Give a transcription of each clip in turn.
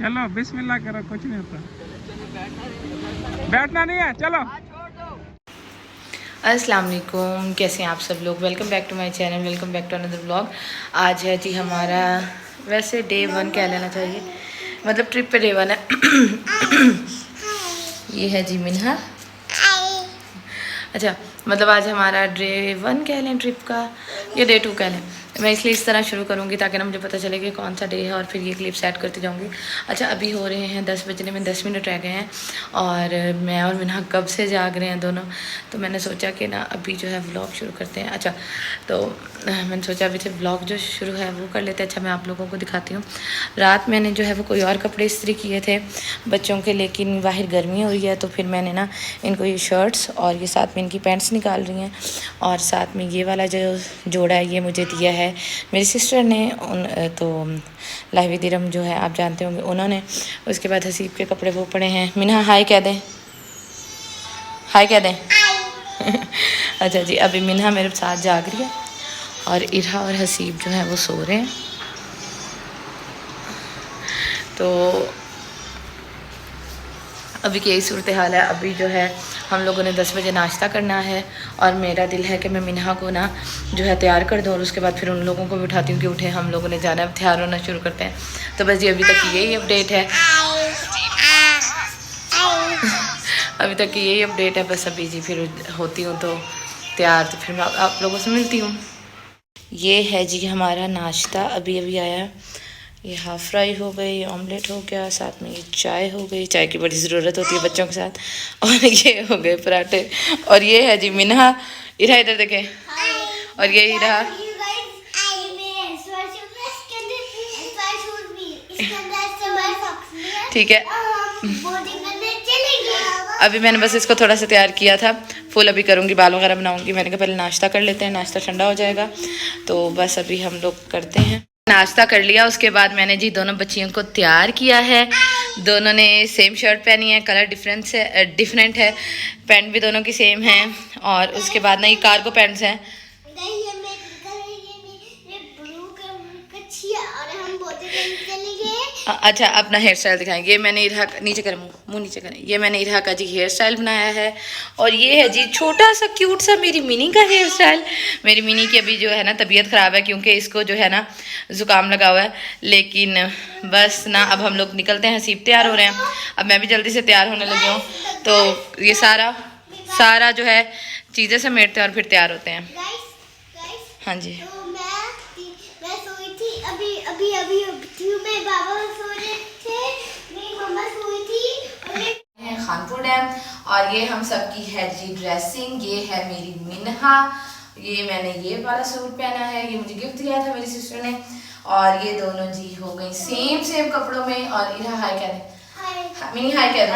चलो बिस्मिल्लाह करो, कुछ नहीं होता, बैठना नहीं है, चलो। अस्सलाम वालेकुम, कैसे हैं आप सब लोग। Welcome back to my channel, welcome back to another vlog. आज है जी हमारा वैसे डे 1 कह लेना चाहिए, मतलब ट्रिप पे डे 1 है। ये है जी मिन्हा। अच्छा, मतलब आज हमारा डे 1 कह लें ट्रिप का, या डे 2 कह लें। मैं इसलिए इस तरह शुरू करूँगी ताकि ना मुझे पता चले कि कौन सा डे है और फिर ये क्लिप सेट करती जाऊँगी। अच्छा, अभी हो रहे हैं 10 बजने में 10 मिनट रह गए हैं और मैं और मिन्हा कब से जाग रहे हैं दोनों। तो मैंने सोचा कि ना अभी जो है व्लॉग शुरू करते हैं। अच्छा, तो मैंने सोचा अभी से व्लॉग जो शुरू है वो कर लेते हैं। अच्छा, मैं आप लोगों को दिखाती हूँ। रात मैंने जो है वो कोई और कपड़े इस्त्री किए थे बच्चों के, लेकिन बाहर गर्मी हो रही है तो फिर मैंने ना इनको ये शर्ट्स और ये साथ में इनकी पैंट्स निकाल रही हैं, और साथ में ये वाला जो जोड़ा है ये मुझे दिया है मेरी सिस्टर ने। तो लाइवी दिरम जो है आप जानते होंगे उन्होंने। उसके बाद हसीब के कपड़े वो पड़े हैं। मिन्हा हाय कह दें, हाय कह दें। अच्छा जी, अभी मिन्हा मेरे साथ जाग रही है और इरहा और हसीब जो है वो सो रहे हैं। तो अभी की यही सूरत हाल है। अभी जो है हम लोगों ने 10 बजे नाश्ता करना है और मेरा दिल है कि मैं मिन्हा को ना जो है तैयार कर दूँ और उसके बाद फिर उन लोगों को भी उठाती हूँ कि उठे, हम लोगों ने जाना है, तैयार होना शुरू करते हैं। तो बस जी अभी तक यही अपडेट है, अभी तक यही अपडेट है। बस अभी जी फिर होती हूँ तो तैयार, तो फिर मैं आप लोगों से मिलती हूँ। ये है जी हमारा नाश्ता, अभी अभी आया। ये हाफ़ फ्राई हो गई, ऑमलेट हो गया, साथ में ये चाय हो गई, चाय की बड़ी ज़रूरत होती है बच्चों के साथ, और ये हो गए पराठे। और ये है जी मिन्हा, इरा इधर देखे, और ये इरा ठीक है। अभी मैंने बस इसको थोड़ा सा तैयार किया था, फुल अभी करूँगी, बाल वगैरह बनाऊँगी। मैंने कहा पहले नाश्ता कर लेते हैं, नाश्ता ठंडा हो जाएगा। तो बस अभी हम लोग करते हैं। नाश्ता कर लिया, उसके बाद मैंने जी दोनों बच्चियों को तैयार किया है। दोनों ने सेम शर्ट पहनी है, कलर डिफरेंट है, पैंट भी दोनों की सेम है। और उसके बाद ना ये कार्गो पैंट्स हैं। अच्छा, अपना हेयर स्टाइल दिखाएंगे। ये मैंने इरहा नीचे करें, मुँह नीचे करें, ये मैंने इरहा का जी हेयर स्टाइल बनाया है। और ये है जी छोटा सा क्यूट सा मेरी मिनी का हेयर स्टाइल। मेरी मिनी की अभी जो है ना तबीयत ख़राब है, क्योंकि इसको जो है ना ज़ुकाम लगा हुआ है। लेकिन बस ना अब हम लोग निकलते हैं, हसीब तैयार हो रहे हैं, अब मैं भी जल्दी से तैयार होने लगी हूँ। तो ये सारा जो है चीज़ें समेटते हैं और फिर तैयार होते हैं। हाँ जी, खानपुर डैम। और ये हम सबकी है जी ड्रेसिंग। ये है मेरी मिन्हा, ये मैंने ये वाला सूट पहना है, ये मुझे गिफ्ट दिया था मेरी सिस्टर ने। और ये दोनों जी हो गई सेम कपड़ों में। और इरा हाय कह दे, मिनी हाय कह दो,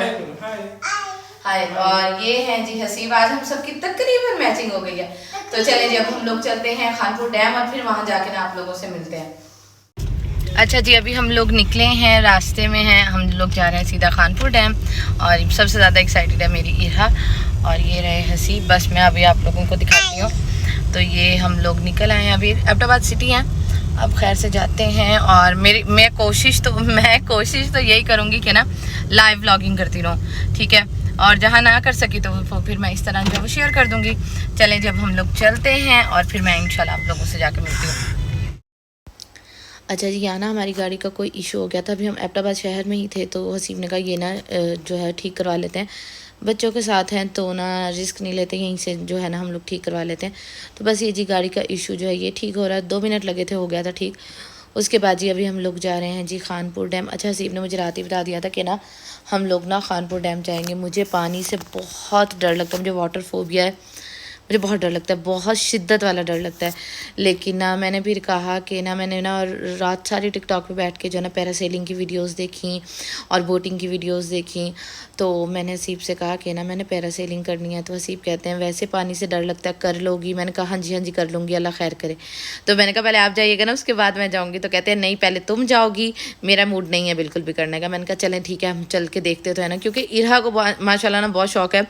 हाय। और ये है जी हसीब, आज हम सबकी तकरीबन मैचिंग हो गई है। तो चलें जब हम लोग चलते हैं खानपुर डैम और फिर वहाँ जाके ना आप लोगों से मिलते हैं। अच्छा जी, अभी हम लोग निकले हैं, रास्ते में हैं, हम लोग जा रहे हैं सीधा खानपुर डैम। और सबसे ज़्यादा एक्साइटेड है मेरी इरा और ये रहे हसीब। बस मैं अभी आप लोगों को दिखाती हूँ। तो ये हम लोग निकल आए हैं, अभी एबटाबाद सिटी हैं, अब खैर से जाते हैं। और मैं कोशिश तो यही करूँगी कि ना लाइव व्लॉगिंग करती रहूँ, ठीक है। और जहाँ ना कर सकी तो फिर मैं इस तरह जो वो शेयर कर दूँगी। चलें जब हम लोग चलते हैं और फिर मैं इंशाल्लाह आप लोगों से जाकर मिलती हूँ। अच्छा जी, यहाँ ना हमारी गाड़ी का कोई इशू हो गया था, अभी हम एबटाबाद शहर में ही थे। तो हसीब ने कहा ये ना जो है ठीक करवा लेते हैं, बच्चों के साथ हैं तो ना रिस्क नहीं लेते, यहीं से जो है ना हम लोग ठीक करवा लेते हैं। तो बस ये जी गाड़ी का इशू जो है ये ठीक हो रहा है, 2 मिनट लगे थे, हो गया था ठीक। उसके बाद जी अभी हम लोग जा रहे हैं जी खानपुर डैम। अच्छा, हसीब ने मुझे रात ही बता दिया था कि ना हम लोग ना खानपुर डैम जाएंगे। मुझे पानी से बहुत डर लगता है, मुझे वाटर फोबिया है, मुझे बहुत डर लगता है, बहुत शिद्दत वाला डर लगता है। लेकिन ना मैंने फिर कहा कि ना मैंने ना रात सारी टिकटॉक पे बैठ के जो है ना पैरासेलिंग की वीडियोस देखी और बोटिंग की वीडियोस देखी। तो मैंने हसीब से कहा कि ना मैंने पैरासेलिंग करनी है। तो हसीब कहते हैं वैसे पानी से डर लगता है, कर लोगी? मैंने कहा हाँ जी कर लूँगी, अल्लाह खैर करे। तो मैंने कहा पहले आप जाइएगा ना, उसके बाद मैं जाऊँगी। तो कहते हैं नहीं पहले तुम जाओगी, मेरा मूड नहीं है बिल्कुल भी करने का। मैंने कहा चलें ठीक है, हम चल के देखते तो है ना, क्योंकि इरहा को माशाल्लाह ना बहुत शौक़ है,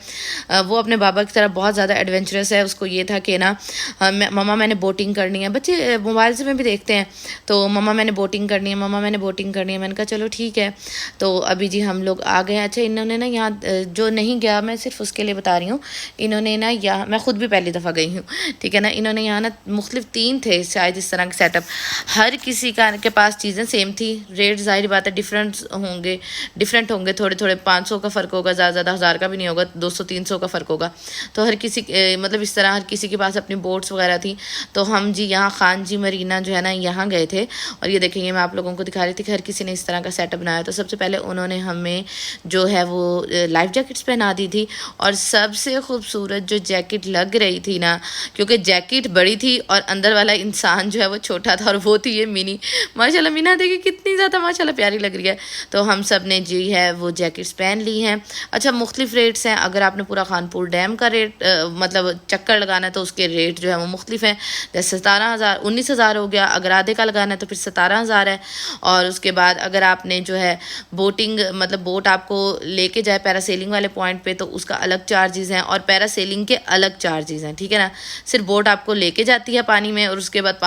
वो अपने बाबा की तरह बहुत ज़्यादा एडवेंचरस पर्पस है उसको ये था कि ना मम्मा मैंने बोटिंग करनी है, बच्चे मोबाइल से में भी देखते हैं, तो मम्मा मैंने बोटिंग करनी है, मम्मा मैंने बोटिंग करनी है। मैंने कहा चलो ठीक है। तो अभी जी हम लोग आ गए। अच्छा इन्होंने ना यहाँ जो नहीं गया मैं सिर्फ उसके लिए बता रही हूँ, इन्होंने ना यहाँ, मैं ख़ुद भी पहली दफ़ा गई हूँ, ठीक है ना, इन्होंने यहाँ ना मुख्तलिफ 3 थे शायद इस तरह के सेटअप, हर किसी का के पास चीज़ें सेम थी, रेट ज़ाहिर बात है डिफरेंट होंगे थोड़े थोड़े, 500 का फ़र्क होगा, ज़्यादा 1000 का भी नहीं होगा, 200-300 का फ़र्क होगा। तो हर किसी मतलब इस तरह हर किसी के पास अपनी बोट्स वगैरह थी। तो हम जी यहाँ खान जी मरीना जो है ना यहाँ गए थे, और ये देखेंगे मैं आप लोगों को दिखा रही थी कि हर किसी ने इस तरह का सेटअप बनाया। तो सबसे पहले उन्होंने हमें जो है वो लाइफ जैकेट्स पहना दी थी, और सबसे खूबसूरत जो जैकेट लग रही थी ना, क्योंकि जैकेट बड़ी थी और अंदर वाला इंसान जो है वो छोटा था, और वो थी ये मिनी। माशाल्लाह मीना देखिए कितनी ज़्यादा माशाल्लाह प्यारी लग रही है। तो हम सब ने जी है वो जैकेट्स पहन ली हैं। अच्छा मुख्तलिफ रेट्स हैं, अगर आपने पूरा खानपुर डैम का रेट मतलब चक्कर लगाना है तो उसके रेट जो है वो मुख्तलिफ हैं। जैसे 17,000 19,000 हो गया, अगर आधे का लगाना है तो फिर 17,000 है। और उसके बाद अगर आपने जो है बोटिंग मतलब बोट आपको लेके जाए पैरासेलिंग वाले पॉइंट पे तो उसका अलग चार्जेज़ हैं, और पैरासेलिंग के अलग चार्जेज़ हैं, ठीक है ना। सिर्फ बोट आपको लेके जाती है पानी में और उसके बाद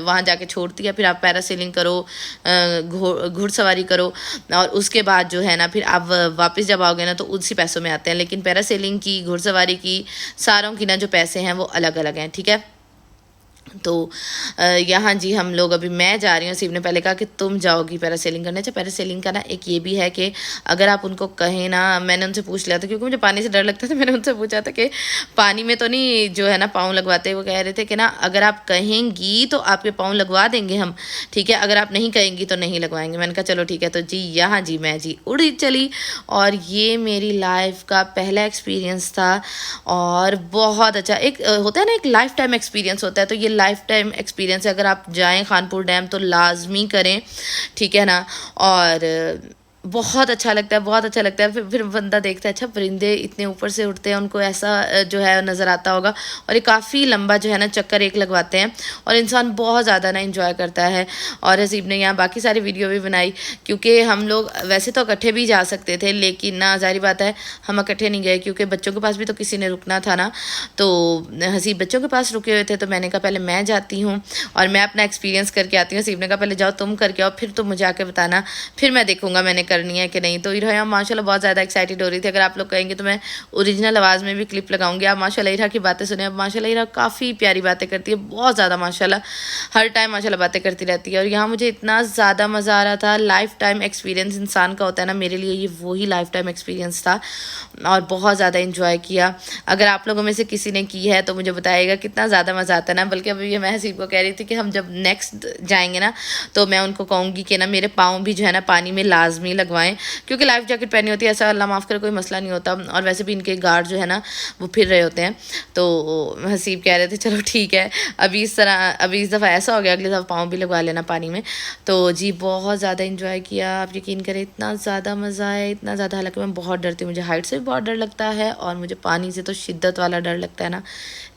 वहाँ जाके छोड़ती है, फिर आप पैरासेलिंग करो, घुड़सवारी करो, और उसके बाद जो है ना फिर आप वापस जब आओगे ना तो उसी पैसों में आते हैं। लेकिन पैरासेलिंग की, घुड़सवारी की, सारों की ना जो पैसे हैं वो अलग अलग हैं, ठीक है। तो यहाँ जी हम लोग, अभी मैं जा रही हूँ, सिर्फ ने पहले कहा कि तुम जाओगी पैरासेलिंग करने। अच्छा पैरासेलिंग का ना एक ये भी है कि अगर आप उनको कहें ना, मैंने उनसे पूछ लिया था क्योंकि मुझे पानी से डर लगता था, मैंने उनसे पूछा था कि पानी में तो नहीं जो है ना पाँव लगवाते। वो कह रहे थे कि ना अगर आप कहेंगी तो आपके पाँव लगवा देंगे हम, ठीक है, अगर आप नहीं कहेंगी तो नहीं लगवाएंगे। मैंने कहा चलो ठीक है। तो जी यहाँ जी मैं जी उड़ी चली, और ये मेरी लाइफ का पहला एक्सपीरियंस था, और बहुत अच्छा एक होता है ना, एक लाइफ टाइम एक्सपीरियंस होता है। तो ये लाइफ टाइम एक्सपीरियंस है, अगर आप जाएं खानपुर डैम तो लाजमी करें, ठीक है ना। और बहुत अच्छा लगता है, बहुत अच्छा लगता है। फिर बंदा देखता है अच्छा परिंदे इतने ऊपर से उड़ते हैं, उनको ऐसा जो है नज़र आता होगा। और ये काफ़ी लंबा जो है ना चक्कर एक लगवाते हैं, और इंसान बहुत ज़्यादा ना इंजॉय करता है। और हसीब ने यहाँ बाकी सारी वीडियो भी बनाई, क्योंकि हम लोग वैसे तो इकट्ठे भी जा सकते थे, लेकिन ना ज़ाहिर बात है हम इकट्ठे नहीं गए, क्योंकि बच्चों के पास भी तो किसी ने रुकना था ना। तो हसीब बच्चों के पास रुके हुए थे, तो मैंने कहा पहले मैं जाती हूँ और मैं अपना एक्सपीरियंस करके आती हूँ। हसीब ने कहा पहले जाओ तुम करके आओ, फिर तुम मुझे आके बताना, फिर मैं देखूँगा मैंने करनी है कि नहीं। तो इरहा माशाल्लाह बहुत ज़्यादा एक्साइटेड हो रही थी। अगर आप लोग कहेंगे तो मैं ओरिजिनल आवाज़ में भी क्लिप लगाऊंगी। आप माशाल्लाह इरहा की बातें सुने। अब माशाल्लाह इरहा काफ़ी प्यारी बातें करती है, बहुत ज़्यादा माशाल्लाह, हर टाइम माशाल्लाह बातें करती रहती है। और यहाँ मुझे इतना ज़्यादा मज़ा आ रहा था। लाइफ टाइम एक्सपीरियंस इंसान का होता है ना, मेरे लिए ये वही लाइफ टाइम एक्सपीरियंस था, और बहुत ज़्यादा इंजॉय किया। अगर आप लोगों में से किसी ने की है तो मुझे बताइएगा कितना ज़्यादा मज़ा आता है ना। बल्कि अभी ये मैं हसीब को कह रही थी कि हम जब नेक्स्ट जाएंगे ना तो मैं उनको कहूँगी कि ना मेरे पाँव भी जो है ना पानी में लाजमी लगवाएं, क्योंकि लाइफ जैकेट पहनी होती है, ऐसा अल्लाह माफ़ करे कोई मसला नहीं होता। और वैसे भी इनके गार्ड जो है ना वो फिर रहे होते हैं। तो हसीब कह रहे थे चलो ठीक है, अभी इस दफ़ा ऐसा हो गया, अगली दफ़ा पाँव भी लगवा लेना पानी में। तो जी बहुत ज़्यादा इंजॉय किया, आप यकीन करें इतना ज़्यादा मज़ा आया, इतना ज़्यादा। हालांकि मैं बहुत डरती हूँ, मुझे हाइट से भी बहुत डर लगता है, और मुझे पानी से तो शिद्दत वाला डर लगता है ना।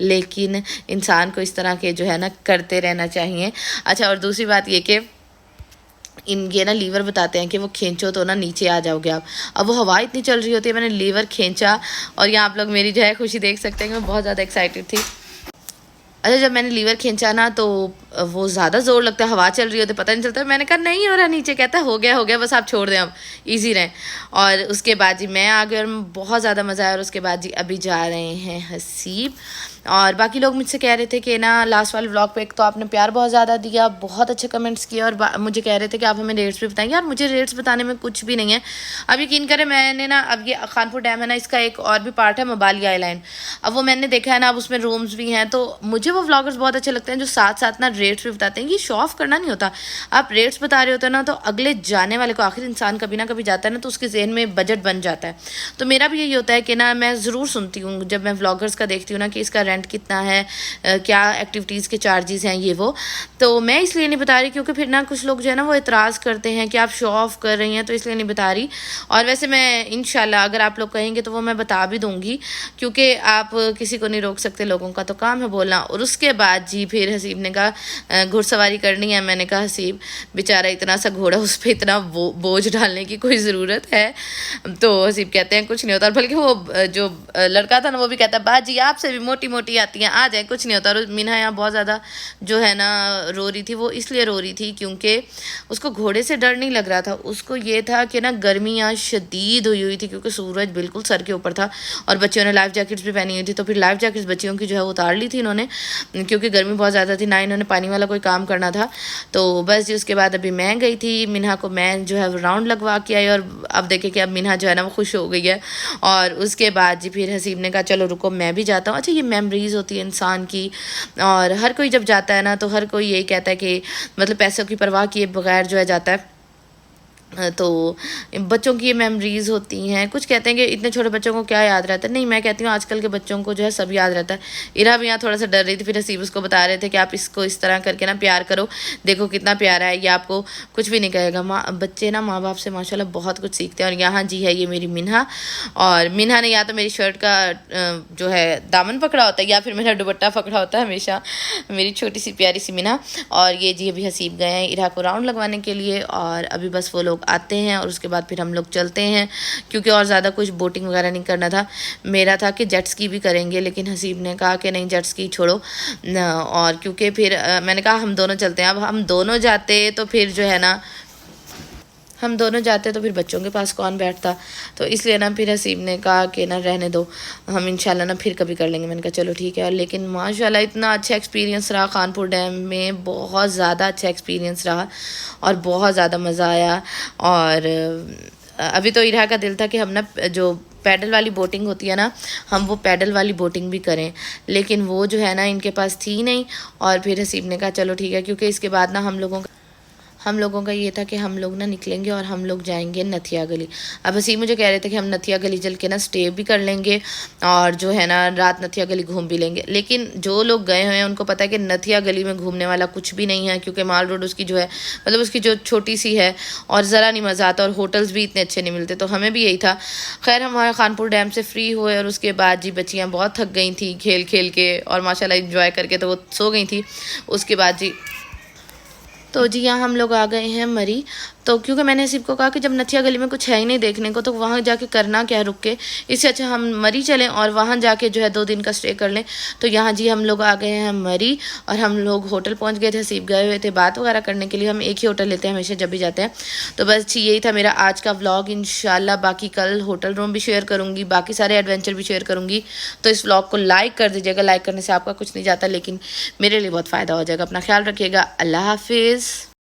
लेकिन इंसान को इस तरह के जो है ना करते रहना चाहिए। अच्छा और दूसरी बात ये कि इनके ना लीवर बताते हैं कि वो खींचो तो ना नीचे आ जाओगे आप। अब वो हवा इतनी चल रही होती है, मैंने लीवर खींचा, और यहाँ आप लोग मेरी जो है खुशी देख सकते हैं कि मैं बहुत ज़्यादा एक्साइटेड थी। अच्छा जब मैंने लीवर खींचा ना तो वो ज़्यादा ज़ोर लगता है, हवा चल रही होती पता नहीं चलता। मैंने कहा नहीं हो रहा नीचे, कहता है हो गया बस आप छोड़ दें, अब ईजी रहें। और उसके बाद जी मैं आ गई और बहुत ज़्यादा मज़ा आया। और उसके बाद जी अभी जा रहे हैं हसीब। और बाकी लोग मुझसे कह रहे थे कि ना लास्ट वाले व्लॉग पे एक तो आपने प्यार बहुत ज़्यादा दिया, बहुत अच्छे कमेंट्स किए, और मुझे कह रहे थे कि आप हमें रेट्स भी बताएंगे। यार मुझे रेट्स बताने में कुछ भी नहीं है। अब यकीन करें मैंने ना, अब ये खानपुर डैम है ना, इसका एक और भी पार्ट है मबाली आइलैंड। अब वो मैंने देखा है ना, अब उसमें रूम्स भी हैं। तो मुझे वो व्लॉगर्स बहुत अच्छे लगते हैं जो साथ साथ ना रेट्स भी बताते हैं। ये शो ऑफ करना नहीं होता, आप रेट्स बता रहे होते हैं ना, तो अगले जाने वाले को, आखिर इंसान कभी ना कभी जाता है ना, तो उसके जहन में बजट बन जाता है। तो मेरा भी यही होता है कि ना मैं ज़रूर सुनती हूँ जब मैं व्लॉगर्स का देखती हूँ ना कि इसका रेंट कितना है, क्या एक्टिविटीज़ के चार्जेस हैं, ये वो। तो मैं इसलिए नहीं बता रही क्योंकि फिर ना कुछ लोग जो है ना वो इतराज़ करते हैं कि आप शो ऑफ कर रही हैं, तो इसलिए नहीं बता रही। और वैसे मैं इंशाल्लाह अगर आप लोग कहेंगे तो वो मैं बता भी दूँगी, क्योंकि आप किसी को नहीं रोक सकते, लोगों का तो काम है बोलना। और उसके बाद जी फिर हसीब ने कहा घुड़सवारी करनी है। मैंने कहा हसीब बेचारा इतना सा घोड़ा, उस पर इतना बोझ डालने की कोई ज़रूरत है? तो हसीब कहते हैं कुछ नहीं होता। और बल्कि वो जो लड़का था ना वो भी कहता है बाजी आपसे भी मोटी मोटी आती हैं, आ जाए कुछ नहीं होता। और मीना यहाँ बहुत ज़्यादा जो है ना रो रही थी। वो इसलिए रो रही थी क्योंकि उसको घोड़े से डर नहीं लग रहा था, उसको ये था कि ना गर्मी यहाँ शदीद हुई थी क्योंकि सूरज बिल्कुल सर के ऊपर था और बच्चियों ने लाइफ जैकेट्स भी पहनी हुई थी। तो फिर लाइफ जैकेट्स बच्चियों की जो है उतार ली थी इन्होंने क्योंकि गर्मी बहुत ज़्यादा थी, ना इन्होंने पानी वाला कोई काम करना था। तो बस जी उसके बाद अभी मैं गई थी मिन्हा को मैं जो है राउंड लगवा के आई और अब देखे कि अब मिन्हा जो है ना वो खुश हो गई है। और उसके बाद जी फिर हसीब ने कहा चलो रुको मैं भी जाता हूँ। अच्छा ये मेमोरीज़ होती है इंसान की और हर कोई जब जाता है ना तो हर कोई यही कहता है कि मतलब पैसों की परवाह किए बगैर जो है जाता है। तो बच्चों की ये मेमोरीज़ होती हैं। कुछ कहते हैं कि इतने छोटे बच्चों को क्या याद रहता है, नहीं मैं कहती हूँ आजकल के बच्चों को जो है सब याद रहता है। इरा भी यहाँ थोड़ा सा डर रही थी, फिर हसीब उसको बता रहे थे कि आप इसको इस तरह करके ना प्यार करो, देखो कितना प्यारा है, ये आपको कुछ भी नहीं कहेगा। बच्चे ना माँ बाप से माशाल्लाह बहुत कुछ सीखते हैं। और यहाँ जी है ये मेरी मिन्हा, और मिन्हा ने या तो मेरी शर्ट का जो है दामन पकड़ा होता है या फिर मेरा दुपट्टा पकड़ा होता है हमेशा, मेरी छोटी सी प्यारी सी मिन्हा। और ये जी अभी हसीब गए हैं इरा को राउंड लगवाने के लिए और अभी बस वो लोग आते हैं और उसके बाद फिर हम लोग चलते हैं क्योंकि और ज़्यादा कुछ बोटिंग वगैरह नहीं करना था। मेरा था कि जेट स्की भी करेंगे लेकिन हसीब ने कहा कि नहीं जेट स्की छोड़ो और क्योंकि फिर मैंने कहा हम दोनों चलते हैं। अब हम दोनों जाते तो फिर जो है ना हम दोनों जाते तो फिर बच्चों के पास कौन बैठता, तो इसलिए ना फिर हसीब ने कहा कि ना रहने दो, हम इंशाल्लाह ना फिर कभी कर लेंगे। मैंने कहा चलो ठीक है। और लेकिन माशाल्लाह इतना अच्छा एक्सपीरियंस रहा खानपुर डैम में, बहुत ज़्यादा अच्छा एक्सपीरियंस रहा और बहुत ज़्यादा मज़ा आया। और अभी तो इरा का दिल था कि हम ना जो पैडल वाली बोटिंग होती है ना हम वो पैडल वाली बोटिंग भी करें, लेकिन वो जो है ना इनके पास थी नहीं। और फिर हसीब ने कहा चलो ठीक है क्योंकि इसके बाद ना हम लोगों का ये था कि हम लोग ना निकलेंगे और हम लोग जाएंगे नथिया गली। अब हसीब मुझे कह रहे थे कि हम नथिया गली चल के ना स्टे भी कर लेंगे और जो है ना रात नथिया गली घूम भी लेंगे। लेकिन जो लोग गए हुए हैं उनको पता है कि नथिया गली में घूमने वाला कुछ भी नहीं है क्योंकि माल रोड उसकी जो है मतलब उसकी जो छोटी सी है और ज़रा नहीं मज़ा आता और होटल्स भी इतने अच्छे नहीं मिलते। तो हमें भी यही था। खैर हम वहाँ खानपुर डैम से फ्री हुए और उसके बाद जी बच्चियाँ बहुत थक गई थी खेल खेल के और माशाल्लाह इंजॉय करके, तो वो सो गई थी। उसके बाद जी तो जी यहाँ हम लोग आ गए हैं मरी। तो क्योंकि मैंने हसीब को कहा कि जब नथिया गली में कुछ है ही नहीं देखने को तो वहाँ जाके करना क्या रुक के, इससे अच्छा हम मरी चलें और वहाँ जाके जो है 2 दिन का स्टे कर लें। तो यहाँ जी हम लोग आ गए हैं मरी और हम लोग होटल पहुँच गए थे। हसीब गए हुए थे बात वगैरह करने के लिए, हम एक ही होटल लेते हैं हमेशा जब भी जाते हैं। तो बस यही था मेरा आज का व्लॉग। इंशाल्लाह बाकी कल होटल रूम भी शेयर करूँगी, बाकी सारे एडवेंचर भी शेयर करूँगी। तो इस व्लॉग को लाइक कर दीजिएगा, लाइक करने से आपका कुछ नहीं जाता लेकिन मेरे लिए बहुत फ़ायदा हो जाएगा। अपना ख्याल रखिएगा, अल्लाह हाफिज़।